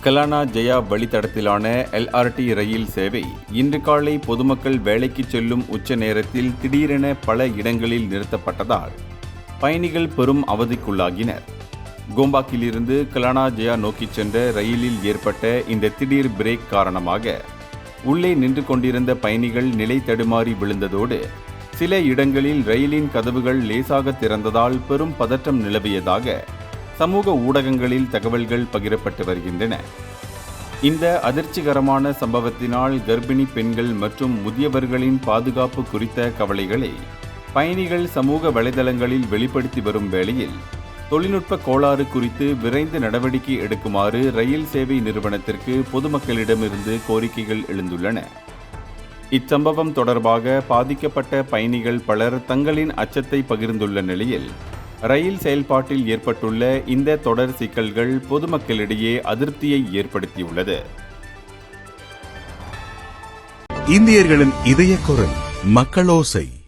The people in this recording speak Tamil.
கலானா ஜெயா வழித்தடத்திலான LRT ரயில் சேவை இன்று காலை பொதுமக்கள் வேலைக்கு செல்லும் உச்ச நேரத்தில் திடீரென பல இடங்களில் நிறுத்தப்பட்டதால் பயணிகள் பெரும் அவதிக்குள்ளாகினர். கோம்பாக்கிலிருந்து கலானா ஜெயா நோக்கி சென்ற ரயிலில் ஏற்பட்ட இந்த திடீர் பிரேக் காரணமாக உள்ளே நின்று கொண்டிருந்த பயணிகள் நிலை தடுமாறி விழுந்ததோடு சில இடங்களில் ரயிலின் கதவுகள் லேசாக திறந்ததால் பெரும் பதற்றம் நிலவியதாக சமூக ஊடகங்களில் தகவல்கள் பகிரப்பட்டு வருகின்றன. இந்த அதிர்ச்சிகரமான சம்பவத்தினால் கர்ப்பிணி பெண்கள் மற்றும் முதியவர்களின் பாதுகாப்பு குறித்த கவலைகளை பயணிகள் சமூக வலைதளங்களில் வெளிப்படுத்தி வரும் வேளையில் தொழில்நுட்ப கோளாறு குறித்து விரைந்து நடவடிக்கை எடுக்குமாறு ரயில் சேவை நிறுவனத்திற்கு பொதுமக்களிடமிருந்து கோரிக்கைகள் எழுந்துள்ளன. இச்சம்பவம் தொடர்பாக பாதிக்கப்பட்ட பயணிகள் பலர் தங்களின் அச்சத்தை பகிர்ந்துள்ள நிலையில் ரயில் செயல்பாட்டில் ஏற்பட்டுள்ள இந்த தொடர் சிக்கல்கள் பொதுமக்களிடையே அதிருப்தியை ஏற்படுத்தியுள்ளது. இந்தியர்களின் இதய குரல் மக்களோசை.